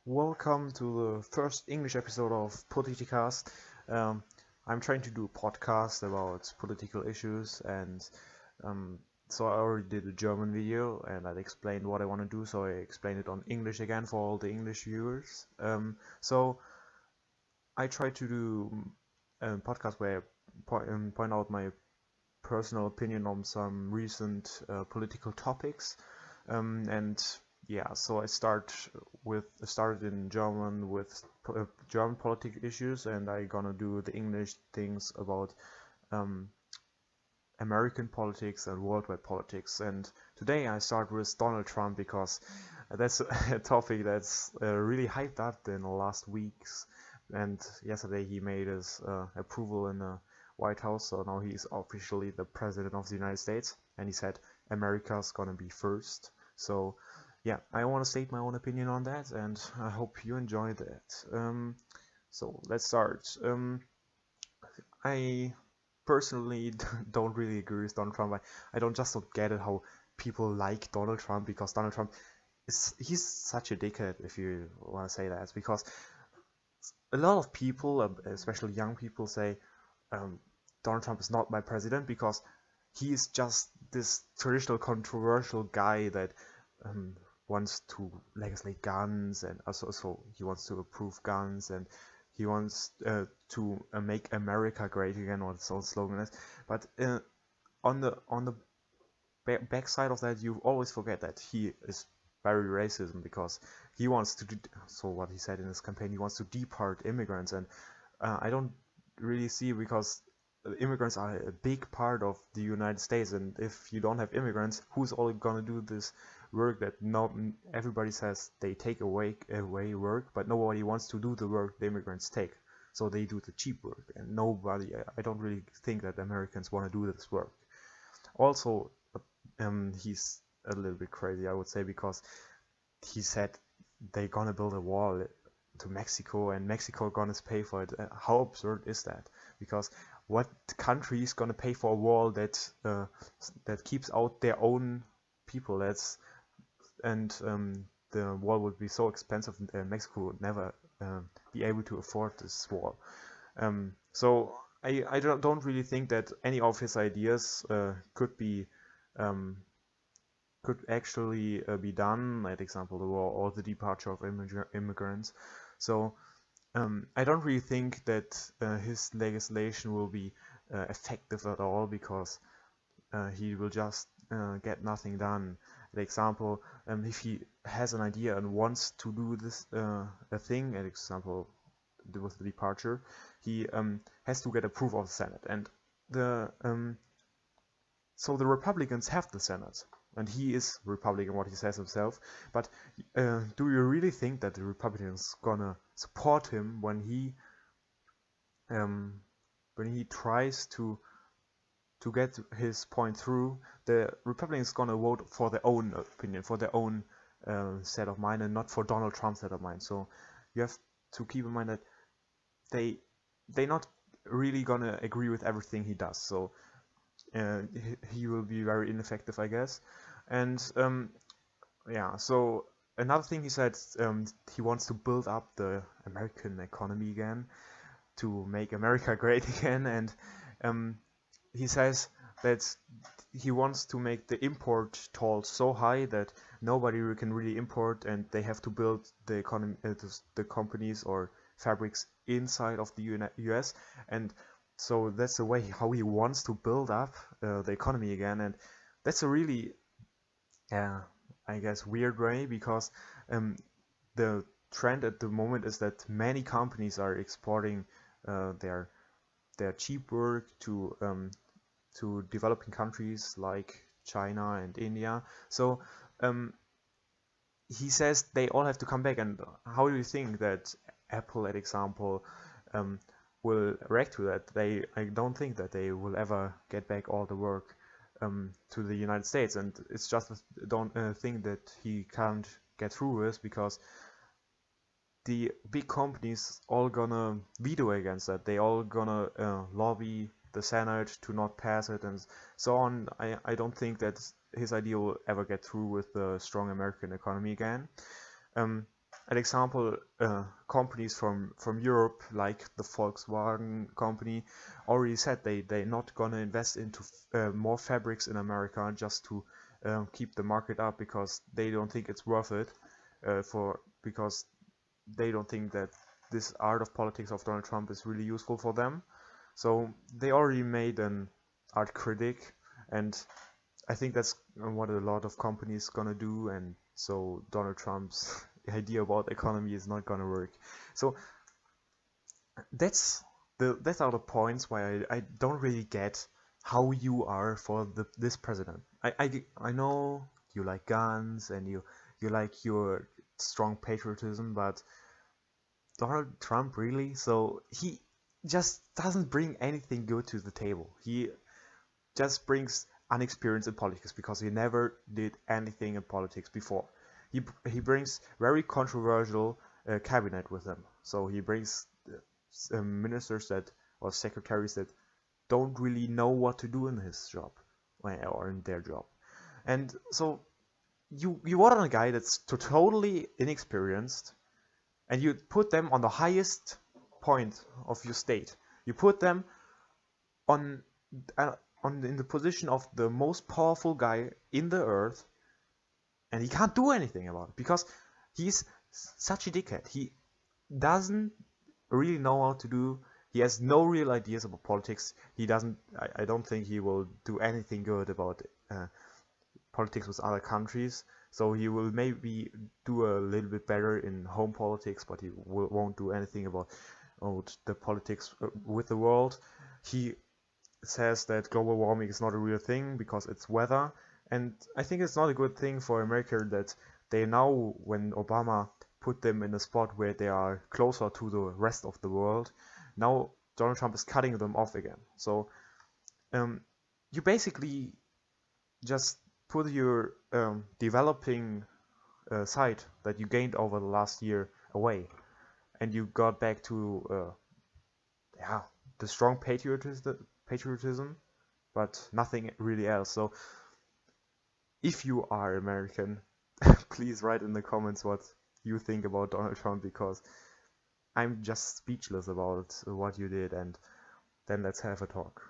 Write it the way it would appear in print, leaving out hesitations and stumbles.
Welcome to the first English episode of Politicast. Um, I'm trying to do a podcast about political issues, and um, so I already did a German video, and I explained what I want to do, so I explained it on English again for all the English viewers. So I try to do a podcast where I point out my personal opinion on some recent political topics, and yeah, so I started in German with German political issues, and I gonna do the English things about um, American politics and worldwide politics. And today I start with Donald Trump because that's a topic that's really hyped up in the last weeks. And yesterday he made his approval in the White House, so now he's officially the president of the United States, and he said America's gonna be first. So yeah, I want to state my own opinion on that, and I hope you enjoy that. So let's start. I personally don't really agree with Donald Trump. I don't get it how people like Donald Trump, because Donald Trump he's such a dickhead, if you want to say that, because a lot of people, especially young people, say Donald Trump is not my president because he is just this traditional controversial guy that wants to legislate guns, and also he wants to approve guns, and he wants to make America great again, or his own slogan is. But on the backside of that, you always forget that he is very racism, because he wants to so what he said in his campaign, he wants to deport immigrants, and I don't really see, because immigrants are a big part of the United States, and if you don't have immigrants, who's all gonna do this work that everybody says they take away work, but nobody wants to do the work the immigrants take, so they do the cheap work, and I don't really think that Americans want to do this work. Also, he's a little bit crazy, I would say, because he said they're gonna build a wall to Mexico, and Mexico gonna pay for it. How absurd is that? Because what country is gonna pay for a wall that keeps out their own people? The wall would be so expensive, and Mexico would never be able to afford this wall. So I don't really think that any of his ideas could actually be done. Like, example, the war or the departure of immigrants. So I don't really think that his legislation will be effective at all, because he will just get nothing done. For example, if he has an idea and wants to do this a thing, an example with the departure, he has to get approval of the Senate, and so the Republicans have the Senate, and he is Republican, what he says himself. But do you really think that the Republicans gonna support him when he tries to get his point through? The Republicans gonna vote for their own opinion, for their own set of mind, and not for Donald Trump's set of mind. So you have to keep in mind that they're not really gonna agree with everything he does. So he will be very ineffective, I guess. And yeah, so another thing he said, he wants to build up the American economy again, to make America great again, and he says that he wants to make the import toll so high that nobody can really import, and they have to build the economy, the companies or fabrics inside of the US, and so that's the way how he wants to build up the economy again. And that's a really, I guess, weird way, because the trend at the moment is that many companies are exporting their cheap work to developing countries like China and India. So he says they all have to come back. And how do you think that Apple, at example, will react to that? I don't think that they will ever get back all the work to the United States, and it's just don't think that he can't get through this, because the big companies all gonna veto against that. They all gonna lobby the Senate to not pass it, and so on. I don't think that his idea will ever get through with the strong American economy again. an example, companies from Europe, like the Volkswagen company, already said they're not gonna invest into more fabrics in America just to keep the market up, because they don't think it's worth it, because they don't think that this art of politics of Donald Trump is really useful for them. So they already made an art critic, and I think that's what a lot of companies gonna do, and so Donald Trump's idea about economy is not gonna work. So that's that's are the points why I don't really get how you are for this president. I know you like guns and you like your strong patriotism, but Donald Trump really? So he just doesn't bring anything good to the table. He just brings unexperience in politics because he never did anything in politics before. He brings very controversial cabinet with him. So he brings ministers that or secretaries that don't really know what to do in his job or in their job. And so you want a guy that's totally inexperienced, and you put them on the highest point of your state. You put them on in the position of the most powerful guy in the earth, and he can't do anything about it because he's such a dickhead. He doesn't really know how to do. He has no real ideas about politics. He doesn't. I don't think he will do anything good about politics with other countries. So he will maybe do a little bit better in home politics, but he won't do anything about the politics with the world. He says that global warming is not a real thing because it's weather, and I think it's not a good thing for America that they now, when Obama put them in a spot where they are closer to the rest of the world, now Donald Trump is cutting them off again. So you basically just put your developing side that you gained over the last year away, and you got back to the strong patriotism, but nothing really else. So if you are American, please write in the comments what you think about Donald Trump, because I'm just speechless about what you did, and then let's have a talk.